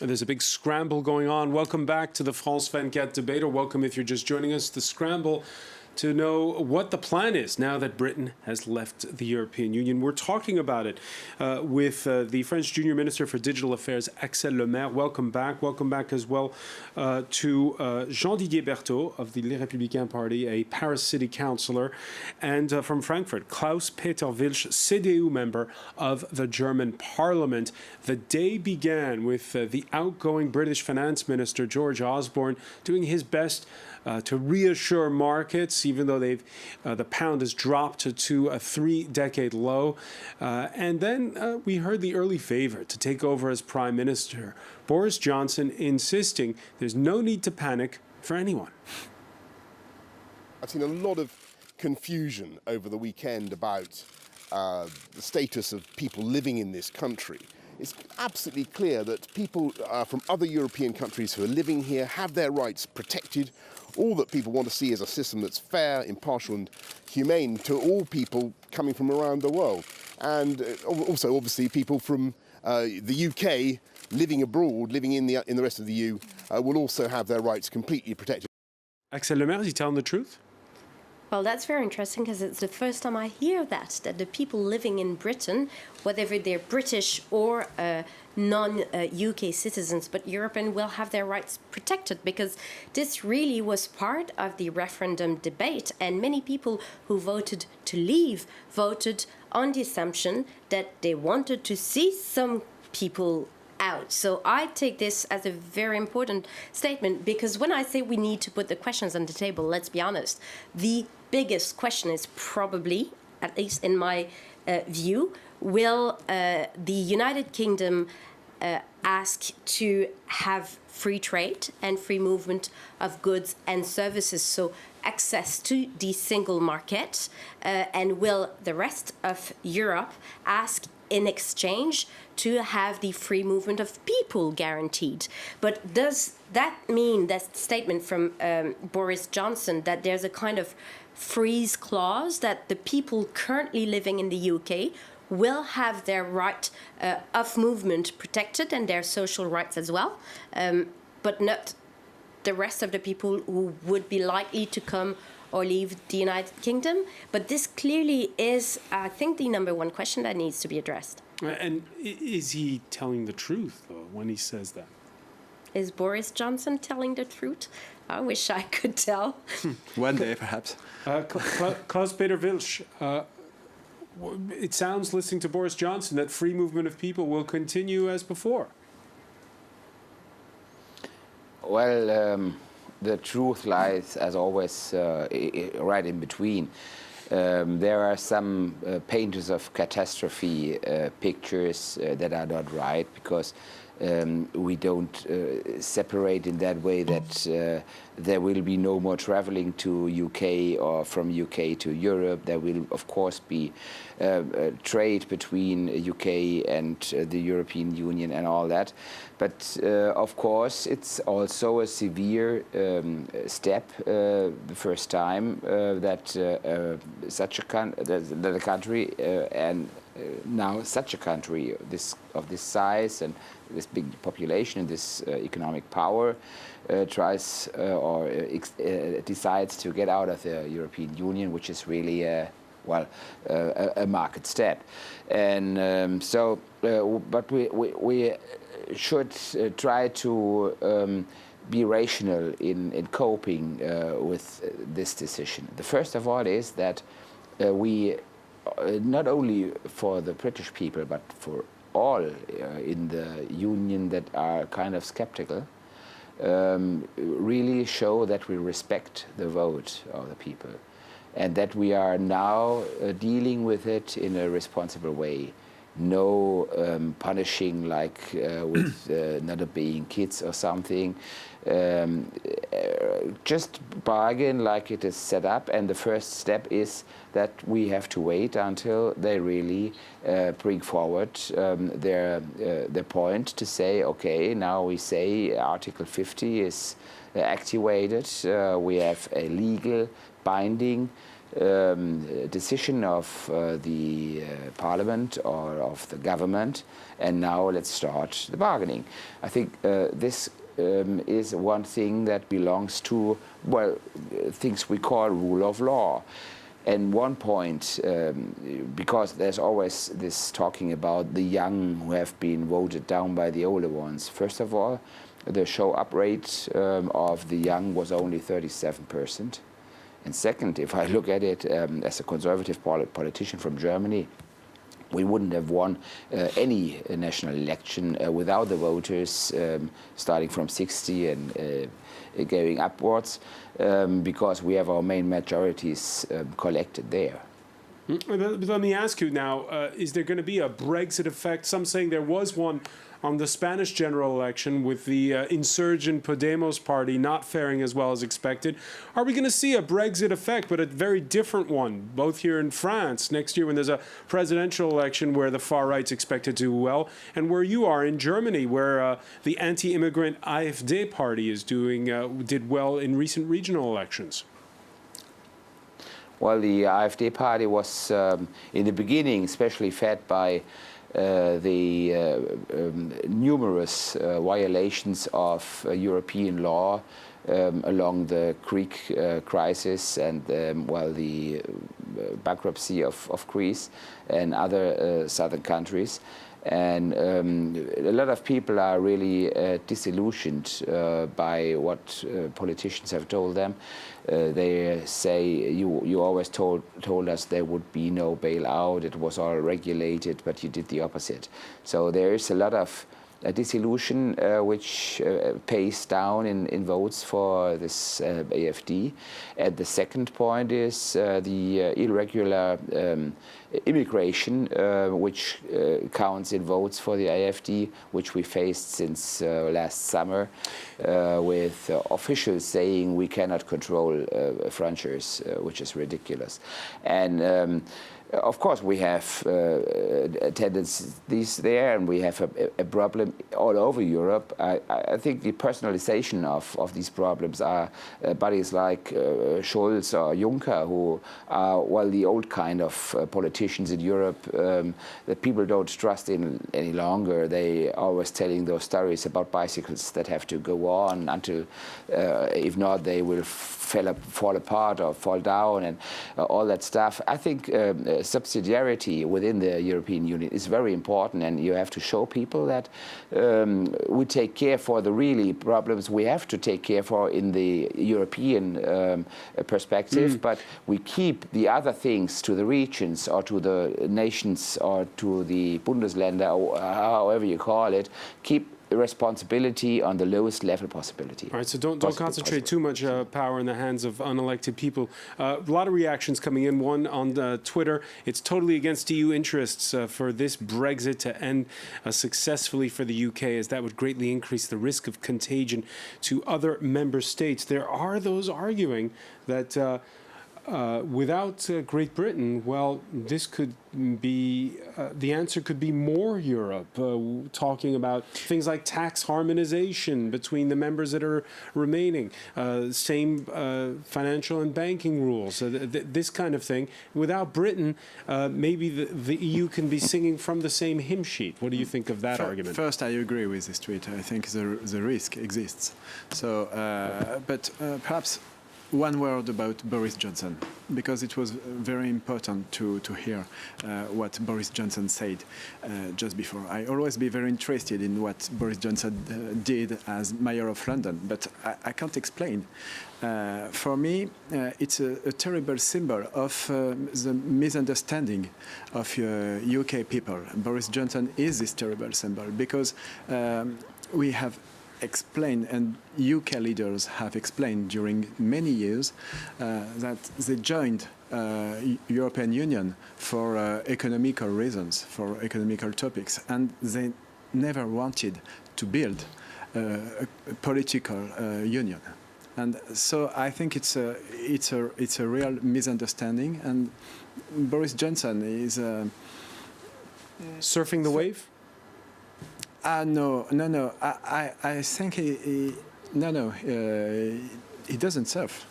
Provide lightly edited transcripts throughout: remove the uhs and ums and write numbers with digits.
There's a big scramble going on. Welcome back to the France 24 debate, or welcome if you're just joining us. The scramble to know what the plan is now that Britain has left the European Union. We're talking about it with the French Junior Minister for Digital Affairs, Axel Lemaire. Welcome back. Welcome back as well to Jean-Didier Berthaud of the Les Républicains Party, a Paris City Councillor, and from Frankfurt, Klaus-Peter Wilsch, CDU member of the German Parliament. The day began with the outgoing British Finance Minister, George Osborne, doing his best to reassure markets, even though the pound has dropped to a 3-decade low. And then we heard the early favourite to take over as Prime Minister, Boris Johnson, insisting there's no need to panic for anyone. I've seen a lot of confusion over the weekend about the status of people living in this country. It's absolutely clear that people from other European countries who are living here have their rights protected. All that people want to see is a system that's fair, impartial and humane to all people coming from around the world. And also, obviously, people from the UK living abroad, living in the rest of the EU, will also have their rights completely protected. Axel Lemaire, is he telling the truth? Well, that's very interesting because it's the first time I hear that the people living in Britain, whether they're British or non-UK citizens, but European, will have their rights protected, because this really was part of the referendum debate, and many people who voted to leave voted on the assumption that they wanted to see some people out. So I take this as a very important statement, because when I say we need to put the questions on the table, let's be honest, the biggest question is probably, at least in my view, will the United Kingdom ask to have free trade and free movement of goods and services, so access to the single market, and will the rest of Europe ask in exchange to have the free movement of people guaranteed? But does that mean, that statement from Boris Johnson, that there's a kind of freeze clause, that the people currently living in the UK will have their right of movement protected and their social rights as well, but not the rest of the people who would be likely to come or leave the United Kingdom? But this clearly is, I think, the number one question that needs to be addressed. And is he telling the truth, though, when he says that? Is Boris Johnson telling the truth? I wish I could tell. One day, perhaps. Klaus-Peter Wilsch, it sounds, listening to Boris Johnson, that free movement of people will continue as before. Well, the truth lies, as always, right in between. There are some painters of catastrophe pictures that are not right, because we don't separate in that way that there will be no more traveling to UK or from UK to Europe. There will, of course, be trade between UK and the European Union and all that. But, of course, it's also a severe step, the first time that such a country and now such a country of this size and this big population and this economic power tries or decides to get out of the European Union, which is really a market step. And but we should try to be rational in coping with this decision. The first of all is that we, not only for the British people, but for all in the Union that are kind of skeptical, really show that we respect the vote of the people, and that we are now dealing with it in a responsible way. No punishing like with not obeying kids or something. Just bargain like it is set up, and the first step is that we have to wait until they really bring forward their point to say, okay, now we say Article 50 is activated, we have a legal binding decision of the parliament or of the government, and now let's start the bargaining. I think this is one thing that belongs to, well, things we call rule of law. And one point, because there's always this talking about the young who have been voted down by the older ones. First of all, the show-up rate of the young was only 37%. And second, if I look at it as a conservative politician from Germany, we wouldn't have won any national election without the voters starting from 60 and going upwards, because we have our main majorities collected there. Let me ask you now, is there going to be a Brexit effect? Some saying there was one on the Spanish general election with the insurgent Podemos party not faring as well as expected. Are we going to see a Brexit effect, but a very different one, both here in France next year when there's a presidential election where the far right's expected to do well, and where you are in Germany, where the anti-immigrant AfD party is did well in recent regional elections? Well, the AfD party was, in the beginning, especially fed by the numerous violations of European law along the Greek crisis and, well, the bankruptcy of Greece and other southern countries. And a lot of people are really disillusioned by what politicians have told them. They say, you always told us there would be no bailout, it was all regulated, but you did the opposite. So there is a lot of disillusion which pays down in votes for this AfD. And the second point is the irregular immigration, which counts in votes for the AfD, which we faced since last summer, with officials saying we cannot control frontiers, which is ridiculous. And of course, we have tendencies there, and we have a problem all over Europe. I think the personalization of these problems are buddies like Scholz or Juncker, who are, well, the old kind of politicians in Europe that people don't trust in any longer. They are always telling those stories about bicycles that have to go on until, if not, they will fall apart or fall down, and all that stuff. I think subsidiarity within the European Union is very important, and you have to show people that we take care for the really problems we have to take care for in the European perspective, but we keep the other things to the regions or to the nations or to the Bundesländer, or however you call it, keep responsibility on the lowest level possibility. All right, so don't concentrate too much power in the hands of unelected people. A lot of reactions coming in. One on Twitter, it's totally against EU interests for this Brexit to end successfully for the UK, as that would greatly increase the risk of contagion to other member states. There are those arguing that without Great Britain, well, this could be, the answer could be more Europe, talking about things like tax harmonization between the members that are remaining, same financial and banking rules, this kind of thing. Without Britain, maybe the EU can be singing from the same hymn sheet. What do you think of that argument? First, I agree with this tweet. I think the risk exists. So, but perhaps one word about Boris Johnson, because it was very important to hear what Boris Johnson said just before. I always be very interested in what Boris Johnson did as mayor of London, but I can't explain. For me, it's a terrible symbol of the misunderstanding of UK people. Boris Johnson is this terrible symbol because we have explained, and UK leaders have explained during many years that they joined European Union for economical reasons, for economical topics, and they never wanted to build a political union. And so I think it's a real misunderstanding, and Boris Johnson is surfing the wave. No. I think he doesn't surf.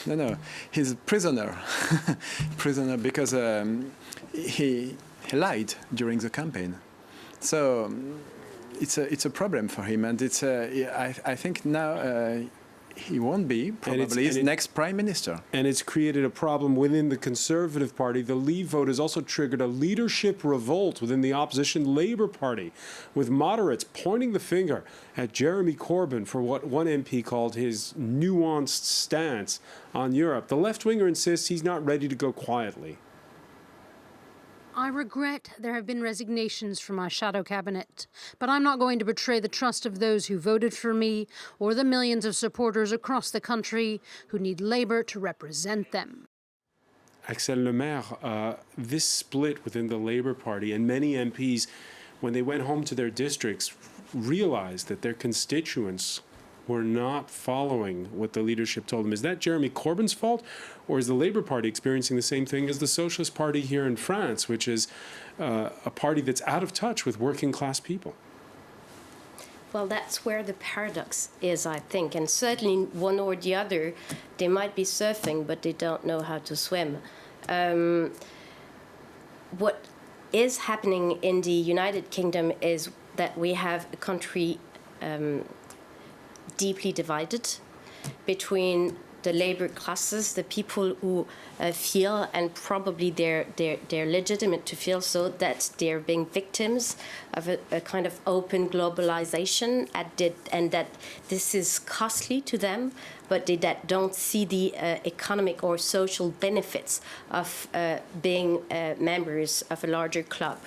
No, he's a prisoner. Prisoner because he lied during the campaign. So it's a problem for him, and I think now he won't be probably his next prime minister. And it's created a problem within the Conservative Party. The Leave vote has also triggered a leadership revolt within the opposition Labour Party, with moderates pointing the finger at Jeremy Corbyn for what one MP called his nuanced stance on Europe. The left-winger insists he's not ready to go quietly. I regret there have been resignations from my shadow cabinet, but I'm not going to betray the trust of those who voted for me or the millions of supporters across the country who need Labour to represent them. Axel Lemaire, this split within the Labour Party, and many MPs, when they went home to their districts, realized that their constituents were not following what the leadership told them. Is that Jeremy Corbyn's fault, or is the Labour Party experiencing the same thing as the Socialist Party here in France, which is a party that's out of touch with working class people? Well, that's where the paradox is, I think. And certainly one or the other, they might be surfing, but they don't know how to swim. What is happening in the United Kingdom is that we have a country deeply divided between the labor classes, the people who feel, and probably they're legitimate to feel so, that they're being victims of a kind of open globalization, and that this is costly to them, but they that don't see the economic or social benefits of being members of a larger club.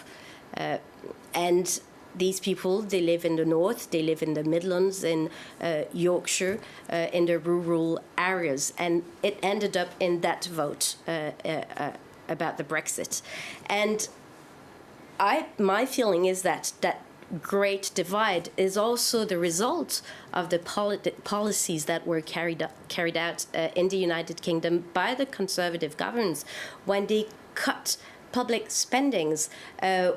And these people, they live in the north, they live in the Midlands, in Yorkshire, in the rural areas. And it ended up in that vote about the Brexit. And my feeling is that that great divide is also the result of the policies that were carried out in the United Kingdom by the Conservative governments when they cut public spendings,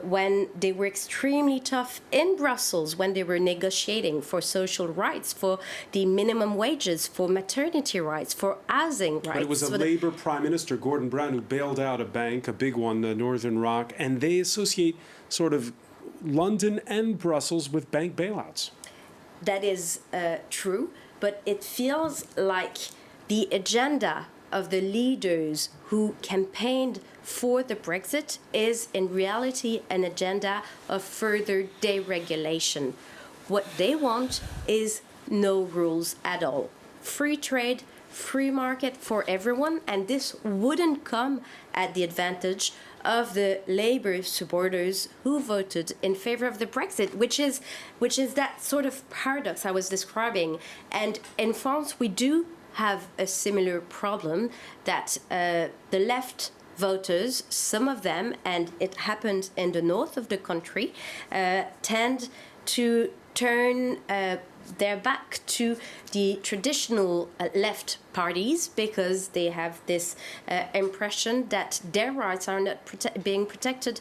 when they were extremely tough in Brussels, when they were negotiating for social rights, for the minimum wages, for maternity rights, for housing rights. But it was a Labour Prime Minister, Gordon Brown, who bailed out a bank, a big one, the Northern Rock, and they associate sort of London and Brussels with bank bailouts. That is true, but it feels like the agenda of the leaders who campaigned for the Brexit is in reality an agenda of further deregulation. What they want is no rules at all. Free trade, free market for everyone, and this wouldn't come at the advantage of the Labour supporters who voted in favor of the Brexit, which is that sort of paradox I was describing. And in France, we do have a similar problem that the left voters, some of them, and it happened in the north of the country, tend to turn their back to the traditional left parties because they have this impression that their rights are not being protected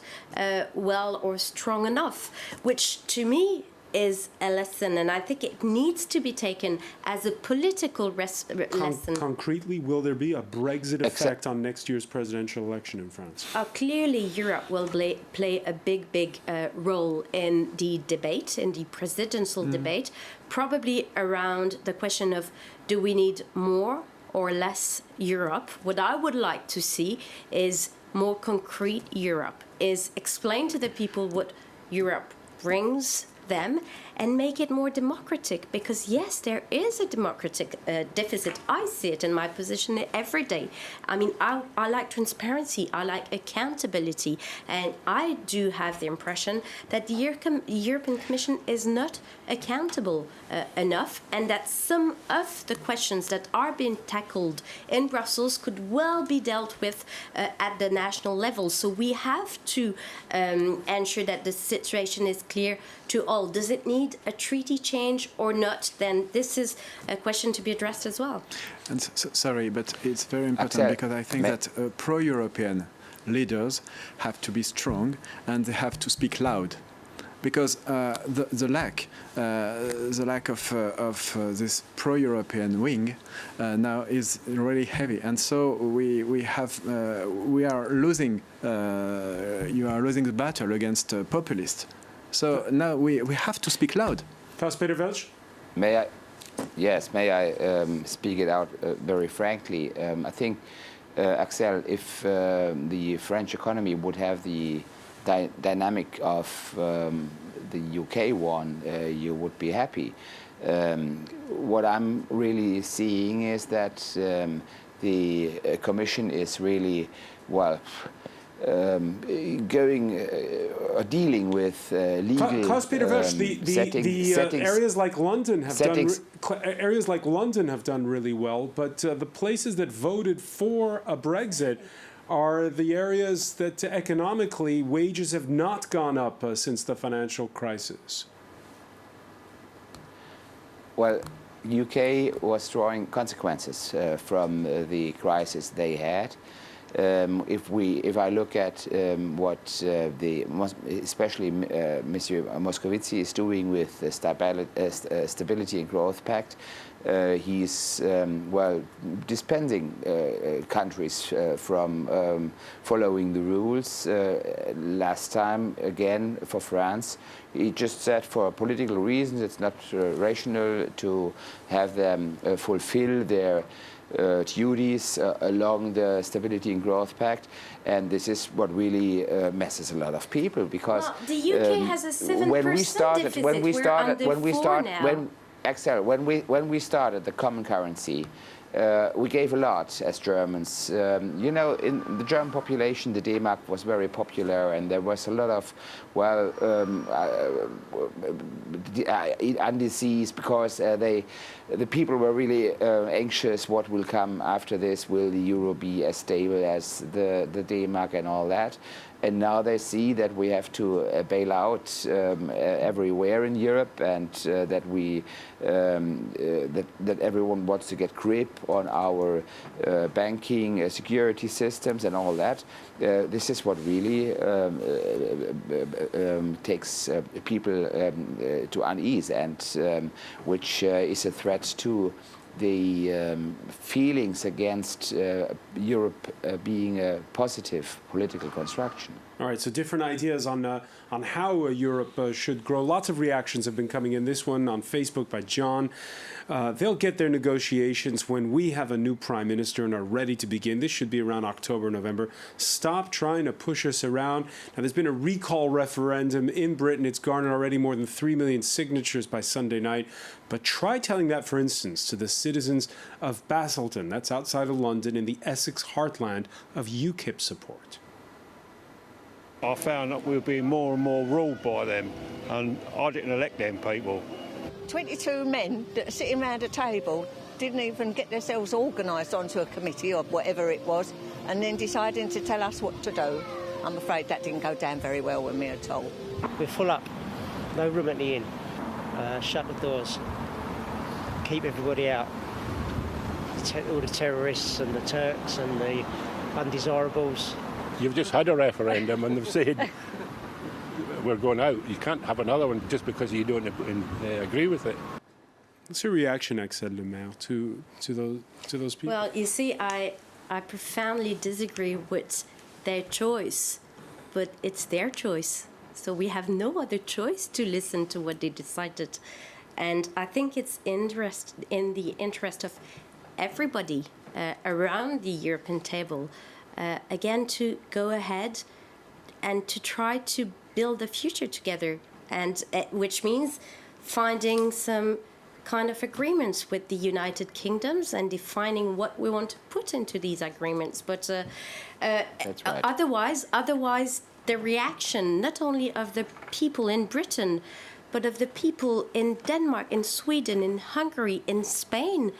well or strong enough, which to me is a lesson, and I think it needs to be taken as a political lesson. Concretely, will there be a Brexit effect on next year's presidential election in France? Clearly, Europe will play a big role in the debate, in the presidential debate, probably around the question of, do we need more or less Europe? What I would like to see is more concrete Europe, is explain to the people what Europe brings them and make it more democratic, because yes, there is a democratic deficit. I see it in my position every day. I mean, I like transparency, I like accountability, and I do have the impression that the European Commission is not accountable enough, and that some of the questions that are being tackled in Brussels could well be dealt with at the national level. So we have to ensure that the situation is clear to all. Does it need a treaty change or not? Then this is a question to be addressed as well. And sorry, but it's very important because I think that pro-European leaders have to be strong and they have to speak loud. because the lack of this pro-European wing now is really heavy, and so we are losing. You are losing the battle against populists. So now we have to speak loud. Klaus-Peter Welch? May I? Yes, may I speak it out very frankly? I think, Axel, if the French economy would have the dynamic of the UK one, you would be happy. What I'm really seeing is that the Commission is really, well, dealing with legal Klaus-Peter Welch, settings. Areas like London have done really well, but the places that voted for a Brexit are the areas that economically wages have not gone up since the financial crisis. Well, UK was drawing consequences from the crisis they had. If I look at what especially Monsieur Moscovici is doing with the Stability and Growth Pact, he's well dispensing countries from following the rules. Last time, again for France, he just said for political reasons it's not rational to have them fulfill their duties along the Stability and Growth Pact, and this is what really messes a lot of people, because well, the UK has a 7% deficit. When we started the common currency, we gave a lot as Germans. You know, in the German population, the D-Mark was very popular, and there was a lot of, well, indices, because the people were really anxious what will come after this. Will the euro be as stable as the D-Mark and all that? And now they see that we have to bail out everywhere in Europe, and that that everyone wants to get grip on our banking security systems and all that. This is what really takes people to unease, and which is a threat to the feelings against Europe being a positive political construction. All right, so different ideas on how Europe should grow. Lots of reactions have been coming in. This one on Facebook by John. They'll get their negotiations when we have a new prime minister and are ready to begin. This should be around October, November. Stop trying to push us around. Now, there's been a recall referendum in Britain. It's garnered already more than 3 million signatures by Sunday night. But try telling that, for instance, to the citizens of Basildon, that's outside of London, in the Essex heartland of UKIP support. I found that we were being more and more ruled by them, and I didn't elect them people. 22 men that are sitting around a table didn't even get themselves organised onto a committee or whatever it was, and then deciding to tell us what to do. I'm afraid that didn't go down very well with me at all. We're full up, no room at the inn. Shut the doors, keep everybody out. All the terrorists and the Turks and the undesirables. You've just had a referendum and they've said we're going out. You can't have another one just because you don't agree with it. What's your reaction, Axel Lemaire, to those people? Well, you see, I profoundly disagree with their choice, but it's their choice. So we have no other choice to listen to what they decided. And I think it's in the interest of everybody around the European table, again, to go ahead and to try to build a future together, and which means finding some kind of agreements with the United Kingdoms and defining what we want to put into these agreements. But That's right. otherwise, the reaction not only of the people in Britain, but of the people in Denmark, in Sweden, in Hungary, in Spain,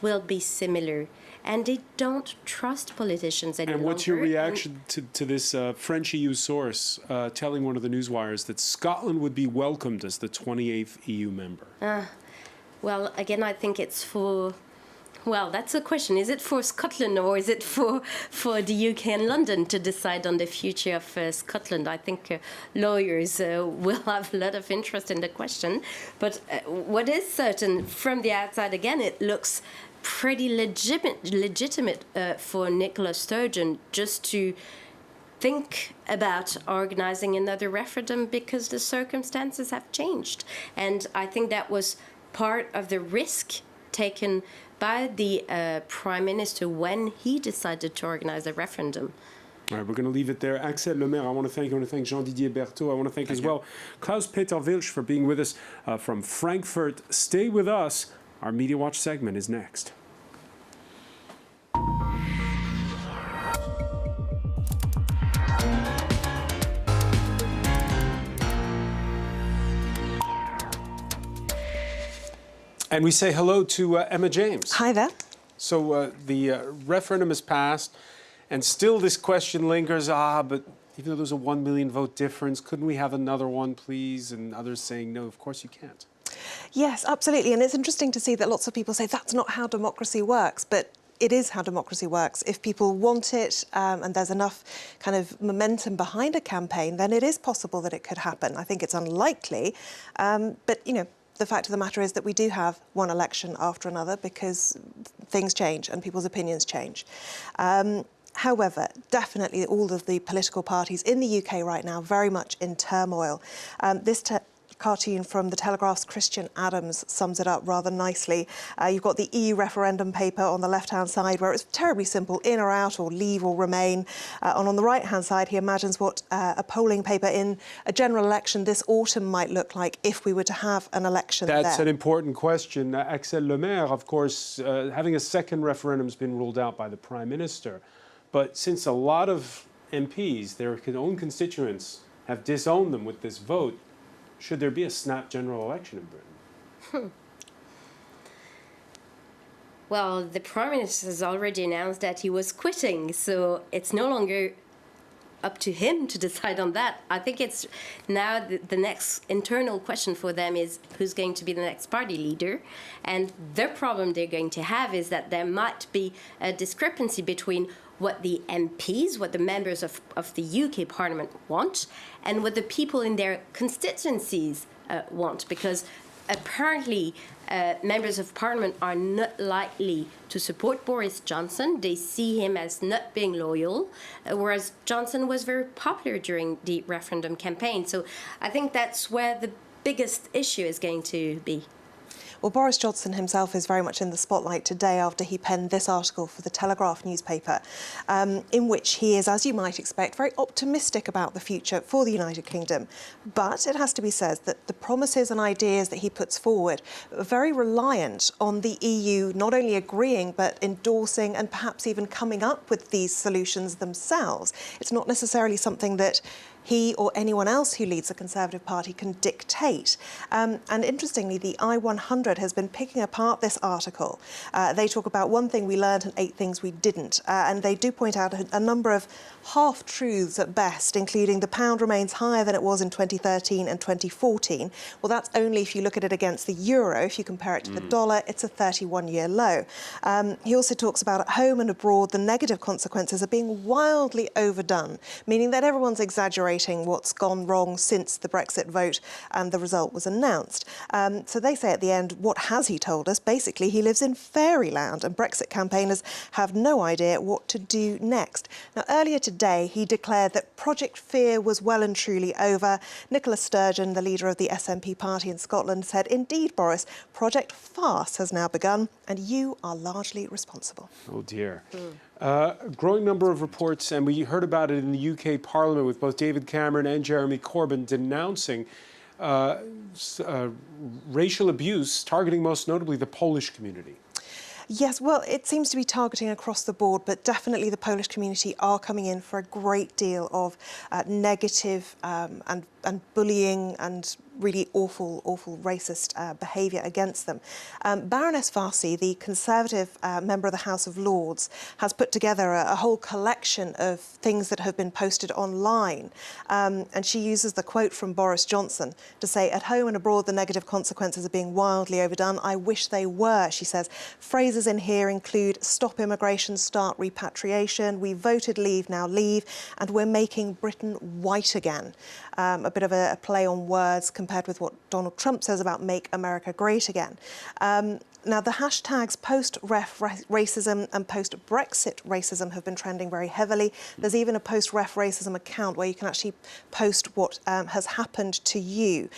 will be similar. And they don't trust politicians any longer. And what's your reaction to this French EU source telling one of the newswires that Scotland would be welcomed as the 28th EU member? Well, again, I think it's for Well, that's a question. Is it for Scotland or is it for the UK and London to decide on the future of Scotland? I think lawyers will have a lot of interest in the question. But what is certain, from the outside, again, it looks pretty legitimate for Nicola Sturgeon just to think about organizing another referendum because the circumstances have changed. And I think that was part of the risk taken by the Prime Minister when he decided to organize a referendum. All right, we're going to leave it there. Axel Lemaire, I want to thank you. I want to thank Jean-Didier Berthaud. I want to thank as well Klaus-Peter Wilsch for being with us from Frankfurt. Stay with us. Our Media Watch segment is next. And we say hello to Emma James. Hi there. So the referendum has passed, and still this question lingers, but even though there's a 1 million vote difference, couldn't we have another one, please? And others saying, no, of course you can't. Yes, absolutely. And it's interesting to see that lots of people say that's not how democracy works, but it is how democracy works. If people want it and there's enough kind of momentum behind a campaign, then it is possible that it could happen. I think it's unlikely, but, you know, the fact of the matter is that we do have one election after another because things change and people's opinions change. However, definitely all of the political parties in the UK right now very much in turmoil. This cartoon from The Telegraph's Christian Adams sums it up rather nicely. You've got the EU referendum paper on the left-hand side where it's terribly simple, in or out or leave or remain. And on the right-hand side, he imagines what a polling paper in a general election this autumn might look like if we were to have an election That's there. an important question. Axel Lemaire, of course, having a second referendum has been ruled out by the Prime Minister. But since a lot of MPs, their own constituents, have disowned them with this vote, should there be a snap general election in Britain? Well, the Prime Minister has already announced that he was quitting, so it's no longer up to him to decide on that. I think it's now the next internal question for them is who's going to be the next party leader. And the problem they're going to have is that there might be a discrepancy between what the MPs, what the members of the UK Parliament want, and what the people in their constituencies want, because apparently members of Parliament are not likely to support Boris Johnson. They see him as not being loyal, whereas Johnson was very popular during the referendum campaign. So I think that's where the biggest issue is going to be. Well, Boris Johnson himself is very much in the spotlight today after he penned this article for the Telegraph newspaper, in which he is, as you might expect, very optimistic about the future for the United Kingdom. But it has to be said that the promises and ideas that he puts forward are very reliant on the EU not only agreeing but endorsing and perhaps even coming up with these solutions themselves. It's not necessarily something that he or anyone else who leads the Conservative Party can dictate. And interestingly, the I-100 has been picking apart this article. They talk about one thing we learned and 8 things we didn't. And they do point out a number of half-truths at best, including the pound remains higher than it was in 2013 and 2014. Well, that's only if you look at it against the euro. If you compare it to the dollar, it's a 31-year low. He also talks about at home and abroad, the negative consequences are being wildly overdone, meaning that everyone's exaggerating what's gone wrong since the Brexit vote and the result was announced. So they say at the end, what has he told us? Basically, he lives in fairyland and Brexit campaigners have no idea what to do next. Now, earlier today, he declared that Project Fear was well and truly over. Nicola Sturgeon, the leader of the SNP party in Scotland, said, indeed, Boris, Project Farce has now begun and you are largely responsible. Oh, dear. A growing number of reports, and we heard about it in the UK Parliament with both David Cameron and Jeremy Corbyn denouncing racial abuse, targeting most notably the Polish community. Yes, well, it seems to be targeting across the board, but definitely the Polish community are coming in for a great deal of negative and bullying and really awful, awful racist behaviour against them. Baroness Farsi, the Conservative member of the House of Lords, has put together a whole collection of things that have been posted online. And she uses the quote from Boris Johnson to say, "At home and abroad, the negative consequences are being wildly overdone. I wish they were," she says. Phrases in here include "stop immigration, start repatriation," "we voted leave, now leave," and "we're making Britain white again." A bit of a play on words compared with what Donald Trump says about "make America great again." Now, the hashtags post-ref racism and post-Brexit racism have been trending very heavily. There's even a post-ref racism account where you can actually post what has happened to you.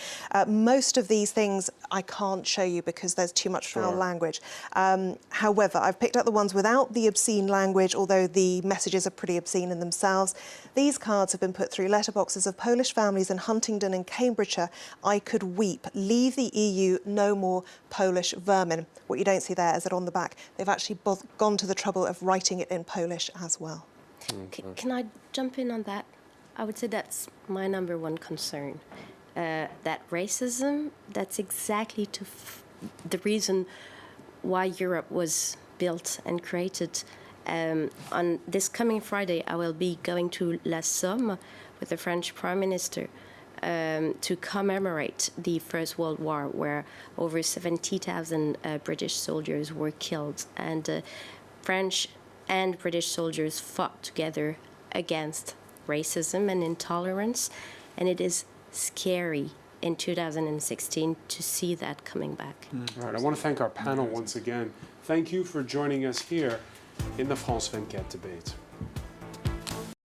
Most of these things I can't show you because there's too much foul language. However, I've picked out the ones without the obscene language, although the messages are pretty obscene in themselves. These cards have been put through letterboxes of Polish families in Huntingdon and Cambridgeshire. "I could weep. Leave the EU. No more Polish vermin." What you don't see there is that on the back, they've actually gone to the trouble of writing it in Polish as well. Can I jump in on that? I would say that's my number one concern. That racism, that's exactly the reason why Europe was built and created. On this coming Friday, I will be going to La Somme with the French Prime Minister to commemorate the First World War, where over 70,000 British soldiers were killed. And French and British soldiers fought together against racism and intolerance. And it is scary in 2016 to see that coming back. All right, I want to thank our panel once again. Thank you for joining us here in the France 24 debate.